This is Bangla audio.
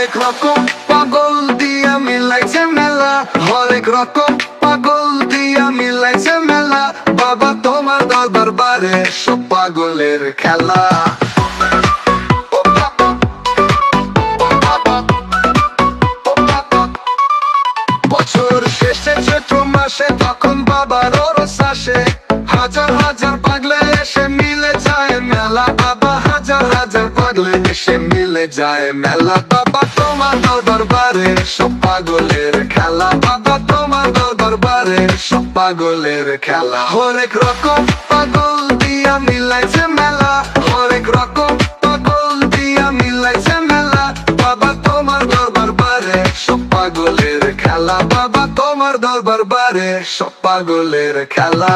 হরেক রকম পাগল দিয়া মিলাইছে মেলা, হরেক রকম পাগল দিয়া মিলাইছে মেলা। বাবা তোমার দরবারে সব পাগলের খেলা। বছর শেষে চৈত্র মাসে তখন বাবার ওরস আসে, হাজার হাজার পাগলে এসে মিলে যায় মেলা। বাবা হাজার হাজার পাগলে এসে মিলে যায় মেলা। বাবা তোমার দরবারে সব পাগলের খেলা, বাবা তোমার দরবারে সব পাগলের খেলা। হরেক রকম পাগল দিয়া মিলাইছে মেলা, হরেক রকম পাগল দিয়া মিলাইছে মেলা। বাবা তোমার দরবারে সব পাগলের খেলা, বাবা তোমার দরবারে সব পাগলের খেলা।